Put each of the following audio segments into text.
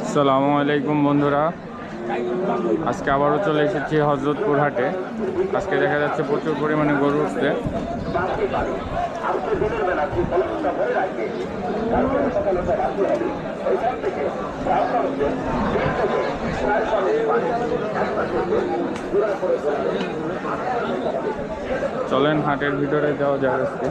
আসসালামু আলাইকুম বন্ধুরা, আজকে আবারও চলে এসেছি হযরতপুর হাটে। আজকে দেখা যাচ্ছে প্রচুর পরিমাণে গরু উঠছে। চলেন হাটের ভিতরে যাওয়া যাবে আজকে।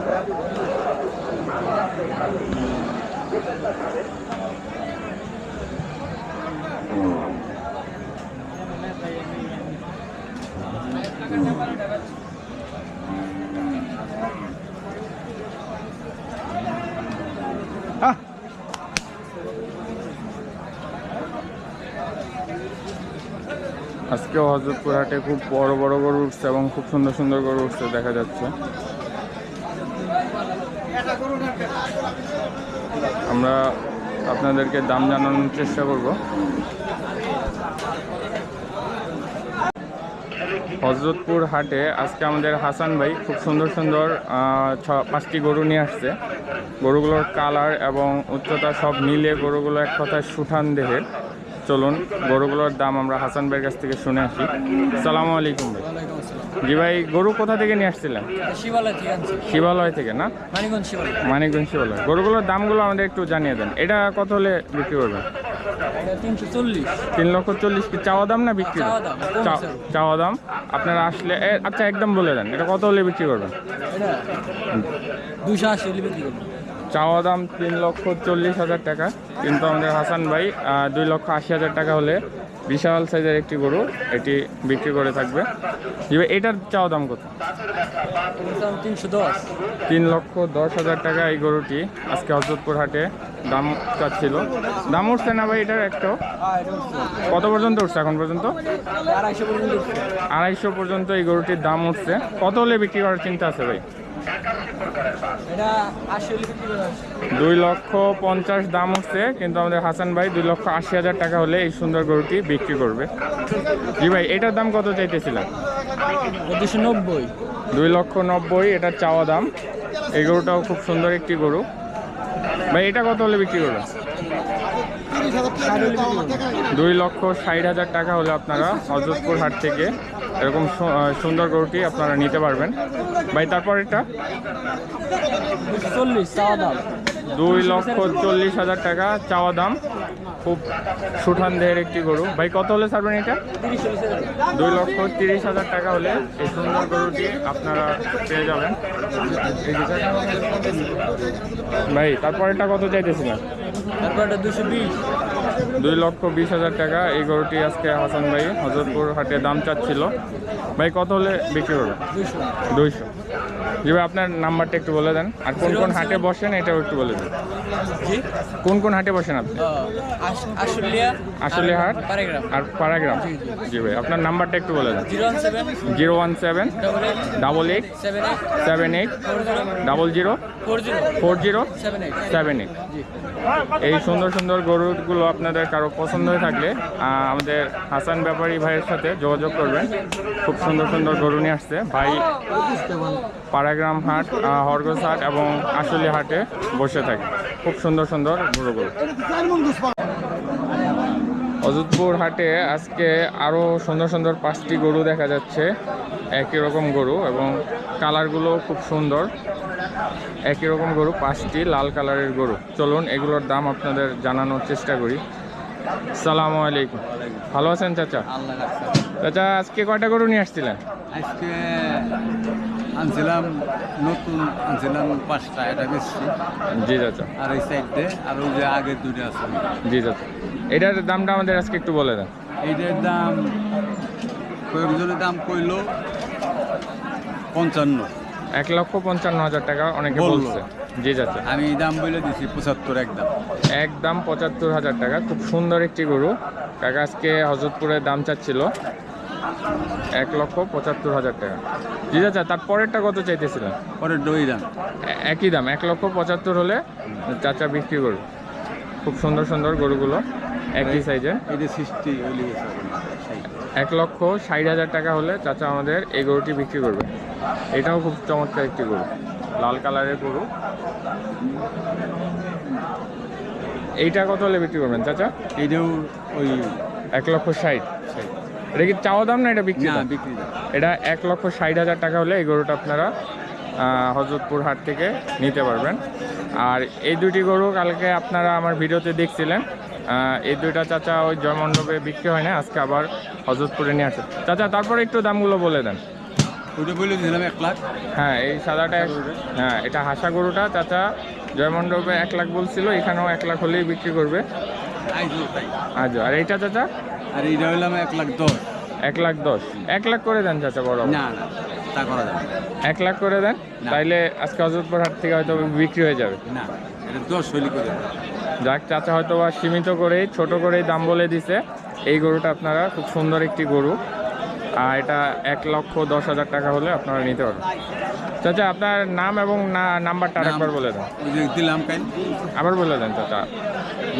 আজকেও হযরতপুর হাটে খুব বড় বড় গরু উঠছে এবং খুব সুন্দর সুন্দর গরু উঠছে দেখা যাচ্ছে। আমরা আপনাদেরকে দাম জানানোর চেষ্টা করব। হযরতপুর হাটে আজকে আমাদের হাসান ভাই খুব সুন্দর সুন্দর 5টি গরু নিয়ে আসছে। গরুগুলোর কালার এবং উচ্চতা সব মিলিয়ে গরুগুলো এক কথায় সুঠান দেহের। চলুন গরুগুলোর দাম আমরা হাসান ভাইয়ের কাছ থেকে শুনে আসি। আসসালামু আলাইকুম ভাই। জি ভাই, গরু কোথা থেকে নিয়ে আসছিলেন? শিবালয় থেকে না? মানিকগঞ্জ শিবালয়। গরুগুলোর দামগুলো আমাদের একটু জানিয়ে দেন। এটা কত হলে বিক্রি করবেন? 3,40,000 কি চাওয়া দাম না বিক্রি? চাওয়া দাম। আপনারা আসলে আচ্ছা একদম বলে দেন, এটা কত হলে বিক্রি করবেন? 280 চাওয়া দাম 3,40,000 টাকা, কিন্তু আমাদের হাসান ভাই 2,80,000 টাকা হলে বিশাল সাইজের একটি গরু এটি বিক্রি করে থাকবে। এটার চাওয়া দাম কত? 3,10,000 টাকা এই গরুটি আজকে হযরতপুর হাটে দাম চাচ্ছিল। দাম উঠছে না ভাই এটার একটাও? কত পর্যন্ত উঠছে এখন পর্যন্ত? 250 পর্যন্ত এই গরুটির দাম উঠছে। কত হলে বিক্রি করার চিন্তা আছে ভাই? 2,50,000 দাম উঠছে, কিন্তু আমাদের হাসান ভাই 2,80,000 টাকা হলে এই সুন্দর গরুটি বিক্রি করবে। জি ভাই, এটার দাম কত চাইতেছিলেন? 2,90,000 এটার চাওয়া দাম। এই গরুটাও খুব সুন্দর একটি গরু। ভাই এটা কত হলে বিক্রি করবেন? 2,60,000 টাকা হলে আপনারা হযরতপুর হাট থেকে এরকম সুন্দর গরুটি আপনারা নিতে পারবেন। ভাই তারপর এটা 2,40,000 টাকা চাওয়া দাম। খুব সুঠান দেহের একটি গরু। ভাই কত হলে ছাড়বেন এটা? 2,30,000 টাকা হলে এই সুন্দর গরুটি আপনারা পেয়ে যাবেন। ভাই তারপর এটা কত চাইতেছিলেন? 2,20,000 টাকা এই গরুটি আজকে হাসান ভাই হযরতপুর হাটে দাম চাচ্ছিল। ভাই কত হলে বিক্রি করবেন? 200। জি ভাই, আপনার নাম্বারটা একটু বলে দেন, আর কোন কোন হাটে বসেন এটাও একটু বলে দেন। কোন কোন হাটে বসেন আপনি? আশুলিয়া হাট আর পাড়াগ্রাম। জি ভাই, আপনার নাম্বারটা একটু বলে দেন। 017-78-00-00-40-78। এই সুন্দর সুন্দর গরুগুলো আপনাদের কারো পছন্দ হয়ে থাকলে আমাদের হাসান ব্যাপারী ভাইয়ের সাথে যোগাযোগ করবেন। খুব সুন্দর সুন্দর গরু নিয়ে আসছে ভাই। পাড়াগ্রাম হাট, হরগোজ হাট এবং আশুলিয়া হাটে বসে থাকে খুব সুন্দর সুন্দর গরুগুলো। হযরতপুর হাটে আজকে আরও সুন্দর সুন্দর 5টি গরু দেখা যাচ্ছে। একই রকম গরু এবং কালারগুলো খুব সুন্দর। একই রকম গরু 5টি লাল কালারের গরু। চলুন এগুলোর দাম আপনাদের জানানোর চেষ্টা করি। আসসালামু আলাইকুম। ভালো আছেন চাচা? চাচা আজকে কয়টা গরু নিয়ে আসছিলেন? আজকে আনছিলাম নতুন, আনছিলাম 5টা, এটা বেশি। জি চাচা। আর এই সাইডে আর ওই যে আগের 2টা আছে। জি চাচা, এটার দামটা আমাদের আজকে একটু বলে দেন। এইটার দাম কয়েকজনের দাম কইল 55। 1,55,000 টাকা অনেকে বলছে। জি চাচা, আমি দাম বলে দিছি 75 একদম। একদম 75,000 টাকা। খুব সুন্দর একটি গরু কাকা আজকে হযরতপুরে দাম চাচ্ছিল 1,75,000 টাকা। জি চাচা, তারপরেরটা কত চাইতেছিলেন? পরের দই দাম একই দাম 1,75,000 হলে চাচা বিক্রি করবে। খুব সুন্দর সুন্দর গরুগুলো একই সাইজের। এটা 60 হইলে 1,60,000 টাকা হলে চাচা আমাদের এই গরুটি বিক্রি করবে। এটাও খুব চমৎকার একটি গরু, লাল কালারের গরু। এইটা কত হলে বিক্রি করবেন চাচা? এইটাও ওই 1,60,000। এটা কি চাওয়া দাম না এটা বিক্রি না দাম? বিক্রি দাম। এটা 1,60,000 টাকা হলে এই গরুটা আপনারা হযরতপুর হাট থেকে নিতে পারবেন। আর এই দুটি গরু কালকে আপনারা আমার ভিডিওতে দেখছিলেন। এই দুইটা চাচা ওই জয়মণ্ডপে বিক্রি হয় না, আজকে আবার হযরতপুরে নিয়ে আসে। চাচা তারপরে একটু দামগুলো বলে দেন। ওইটা বলে দিলাম 1 লাখ। হ্যাঁ এই সাদাটা হ্যাঁ এটা হাসা গরুটা চাচা জয়মণ্ডপে 1 লাখ বলছিল, এখানেও 1 লাখ হলেই বিক্রি করবে আইজো তাই। আজ। আর এইটা চাচা আর এইটা হইলাম 1,10,000। 1,10,000। 1 লাখ করে দেন চাচা বড়। না না তা করা যাবে না। 1 লাখ করে দেন, না। তাইলে আজকে হযরতপুর হাট থেকে হয়তো বিক্রি হয়ে যাবে। না এটা 10 হইলে করে দেবে। যাক চাচা হয়তো বা সীমিত করেই ছোট করেই দাম বলে দিছে। এই গরুটা আপনারা খুব সুন্দর একটি গরু, আর এটা 1,10,000 টাকা হলে আপনারা নিতে পারবেন। চাচা আপনার নাম এবং নাম্বারটা আরেকবার বলে দেন। ওই যে দিলাম কাল। আবার বলে দেন চাচা।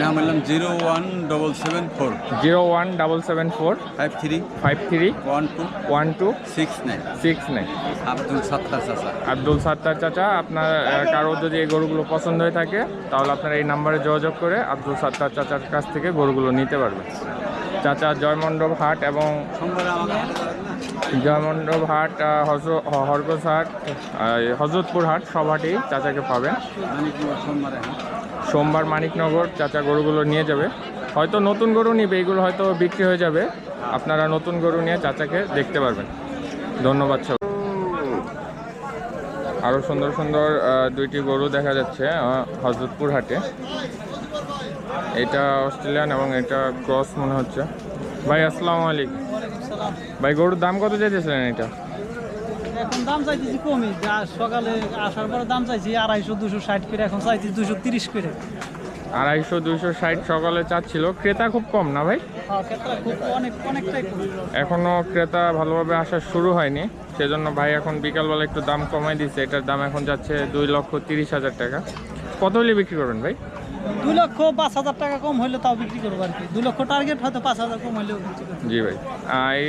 নাম হইলাম 01774 01774 53 53 12 12 69 69। আব্দুল সাত্তার চাচা। আব্দুল সাত্তার চাচা, আপনার কারো যদি এই গরুগুলো পছন্দ হয়ে থাকে তাহলে আপনারা এই নাম্বারে যোগাযোগ করে আব্দুল সাত্তার চাচার কাছ থেকে গরুগুলো নিতে পারবেন। চাচা জয়মণ্ডপ হাট এবং সোমবারে আমাকে জয়মণ্ডপ হাট, হরগোস হাট, হযরতপুর হাট সব হাটেই চাচাকে পাবেন। সোমবারে সোমবার মানিকনগর চাচা গরুগুলো নিয়ে যাবে। হয়তো নতুন গরু নিবে, এইগুলো হয়তো বিক্রি হয়ে যাবে। আপনারা নতুন গরু নিয়ে চাচাকে দেখতে পারবেন। ধন্যবাদ সব। আরও সুন্দর সুন্দর দুইটি গরু দেখা যাচ্ছে হযরতপুর হাটে। এটা অস্ট্রেলিয়ান এবং এটা ক্রস মনে হচ্ছে। ভাই আসসালামু আলাইকুম। ভাই গরুর দাম কত চাইতেছিলেন এটা? এখন দাম চাইতেছি কমই, যা সকালে আসার পরে দাম চাইছি 250-260 করে, এখন চাইছি 230 করে। 250-260 সকালে চাচ্ছিল, ক্রেতা খুব কম না ভাই? হ্যাঁ, ক্ষেত্রে খুব অনেকটাই কম। এখনো ক্রেতা ভালোভাবে আসা শুরু হয়নি, সেজন্য ভাই এখন বিকালবেলা একটু দাম কমাই দিচ্ছে। এটার দাম এখন যাচ্ছে 2,30,000 টাকা। কত হলে বিক্রি করবেন ভাই? 2,05,000 টাকা কম হলে তাও বিক্রি করবো আর কি। 2 লক্ষ টার্গেট, হয়তো 5,000 কম হলেও বিক্রি করবো। জি ভাই, এই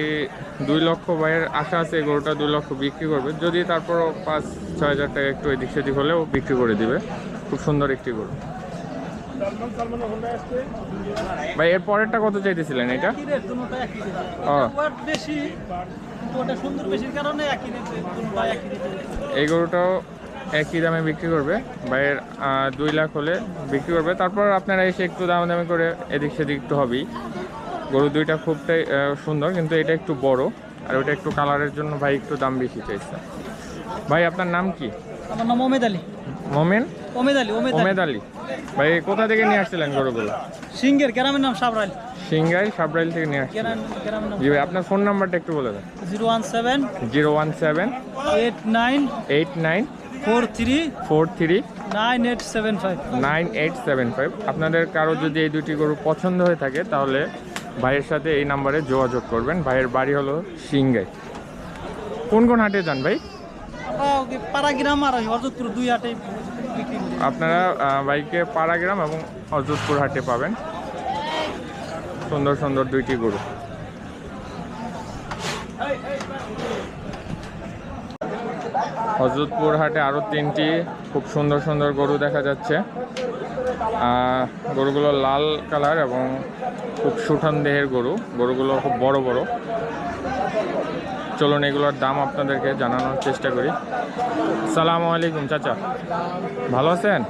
2 লক্ষ ভাইয়ের আশা আছে এই গরুটা 2 লক্ষ বিক্রি করবে। যদি তারপরও 5-6 হাজার টাকা একটু এদিক সেদিক হলেও বিক্রি করে দিবে। খুব সুন্দর একটি গরু। ভাই এর পরেরটা কত চাইতেছিলেন এটা? একই রেট, দুটোটা একই রেট। ও। ওয়েট বেশি, কিন্তু ওটা সুন্দর বেশির কারণে একই রেট, দুটোটা একই রেট। এই গরুটাও একই দামে বিক্রি করবে ভাইয়ের, 2 লাখ হলে বিক্রি করবে। তারপর আপনারা এসে একটু দামাদামি করে এদিক সেদিক একটু হবেই। গরু দুইটা খুবটাই সুন্দর, কিন্তু এটা একটু বড় আর ওটা একটু কালারের জন্য ভাই একটু দাম বেশি চাইছে। ভাই আপনার নাম কি? আমার নাম ওমেদ আলী। মোমেন? ওমেদ আলী। ওমেদ আলী। ভাই কোথা থেকে নিয়ে আসছিলেন গরুগুলো? সিঙ্গের গ্রামের নাম সাবরাইল। সিংগাই সাবরাইল থেকে নিয়ে আসছিলেন। গ্রামের নাম জি ভাই আপনার ফোন নাম্বারটা একটু বলে দেন। 017 017 89 89 43 43 9875। 9875। আপনাদের কারো যদি এই দুটি গরু পছন্দ হয়ে থাকে তাহলে ভাইয়ের সাথে এই নাম্বারে যোগাযোগ করবেন। ভাইয়ের বাড়ি হলো সিংগাই। কোন কোন হাটে যান ভাই? পাড়াগ্রাম আর হযরতপুর, 2 হাটেই বিক্রি করি। আপনারা বাইকে পাড়াগ্রাম এবং হযরতপুর হাটে পাবেন সুন্দর সুন্দর দুইটি গরু। হযরতপুর হাটে আরও 3টি খুব সুন্দর সুন্দর গরু দেখা যাচ্ছে। গরুগুলো লাল কালার এবং খুব সুঠাম দেহের গরু। গরুগুলো খুব বড় বড়। চলুন এগুলোর দাম আপনাদেরকে জানানোর চেষ্টা করি। সালামু আলাইকুম চাচা, ভালো আছেন?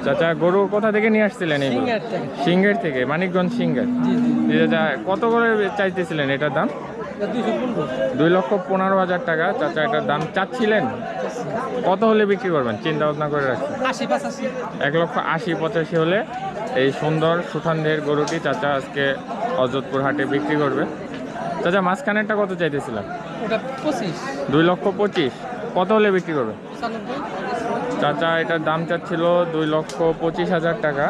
চাচা গরু কোথা থেকে নিয়ে আসছিলেন? এই সিংহের থেকে, মানিকগঞ্জ সিংহের। জি চাচা, কত করে চাইতেছিলেন এটার দাম? 2,15,000 টাকা চাচা এটার দাম চাচ্ছিলেন। কত হলে বিক্রি করবেন চিন্তা ভাবনা করে রাখছেন? 1,80,85 হলে এই সুন্দর সুঠান দেহের গরুটি চাচা আজকে হযরতপুর হাটে বিক্রি করবে। চাচা মাঝখানেরটা কত চাইতেছিলেন? 2,25,000। কত হলে বিক্রি করবে? চাচা এটার দাম চাচ্ছিল 2,25,000 টাকা।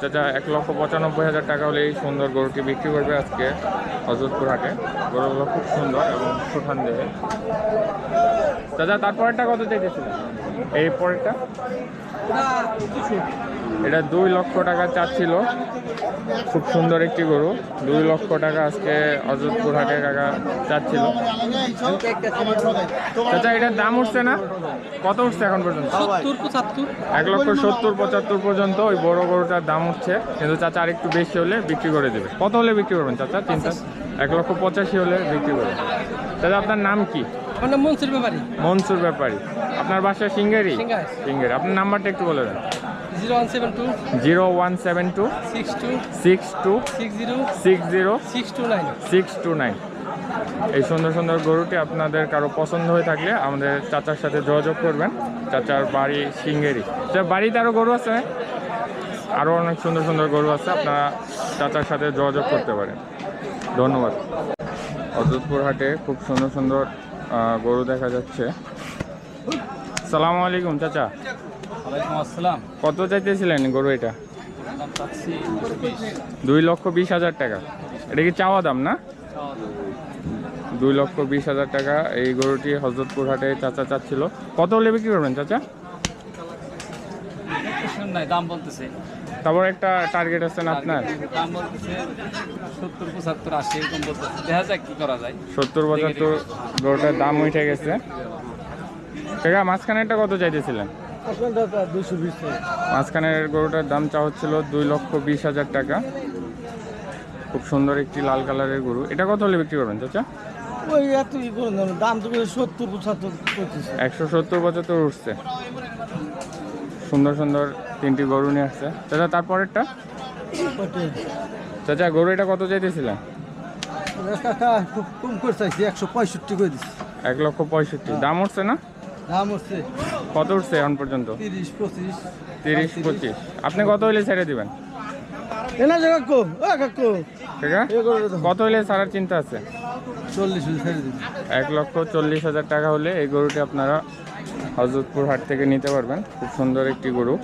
চাচা 1,95,000 টাকা হলে এই সুন্দর গরুটি বিক্রি করবে আজকে হযরতপুর হাটে। গরুগুলো খুব সুন্দর এবং সুঠান দেহে। চাচা তারপরেরটা কত চাইতেছিলেন? এই পরেরটা এটা 2 লক্ষ টাকা চাচ্ছিল। খুব সুন্দর একটি গরু, 2 লক্ষ টাকা আজকে হযরতপুর হাটে কাকা চাচ্ছিল। চাচা এটার দাম উঠছে না? কত উঠছে এখন পর্যন্ত? 1,70,75,75 পর্যন্ত ওই বড় গরুটার দাম উঠছে, কিন্তু চাচা আর একটু বেশি হলে বিক্রি করে দেবে। কত হলে বিক্রি করবেন চাচা? 1,85,000 হলে বিক্রি করবেন। চাচা আপনার নাম কি? মনসুর ব্যাপারী। আপনার বাসা সিঙ্গারি? সিঙ্গারি। আপনার নাম্বারটা একটু বলে দেন। 0172 62 60 629। এই সুন্দর সুন্দর গরুটি আপনাদের কারো পছন্দ হয়ে থাকলে আমাদের চাচার সাথে যোগাযোগ করবেন। চাচার বাড়ি সিঙ্গেরি। বাড়িতে আরও গরু আছে, আরও অনেক সুন্দর সুন্দর গরু আছে, আপনারা চাচার সাথে যোগাযোগ করতে পারেন। ধন্যবাদ। হযরতপুর হাটে খুব সুন্দর সুন্দর গরু দেখা যাচ্ছে। সালামু আলাইকুম চাচা। ওয়ালাইকুম আসসালাম। কত চাইতেছিলেন গরু এটা? 2,20,000 টাকা। এটা কি চাওয়া দাম না? 2,20,000 টাকা এই গরুটি হযরতপুর হাটে চাচা চাচ্ছিল। কত হলে বিক্রি করবেন চাচা? দাম বলতেছে, তারপর একটা টার্গেট আছে না আপনার? দাম বলতেছে 70, 75, 80 এরকম বলতেছে। দেখা যাক কি করা যায়। 70-75 গরুটার দাম উঠে গেছে। টাকা মাঝখানেরটা কত চাইতেছিলেন? মাঝখানের গরুটার দাম চাওয়া হচ্ছিল 2,20,000 টাকা। খুব সুন্দর একটি লাল কালারের গরু। এটা কত হলে বিক্রি করবেন চাচা? ওই এত ই করে দাম তো 70-75 170-75 উঠছে। সুন্দর সুন্দর 3টি গরু নিয়ে আসছে চাচা। তারপরেরটা চাচা গরু এটা কত চাইতেছিলেন? খুব কম করে চাইছি, 165 করে দিচ্ছি। 1,65,000 দাম উঠছে না? দাম হচ্ছে কত উঠছে এখন পর্যন্ত? 30-25। 30-25। আপনি কত হইলে ছেড়ে দিবেন? এনা জায়গা কাকু, কাকু ঠিক আছে, কত হইলে ছাড়ার চিন্তা আছে? 40 ছেড়ে দিন। 1,40,000 টাকা হলে এই গরুটি আপনারা হযরতপুর হাট থেকে নিতে পারবেন। খুব সুন্দর একটি গরু।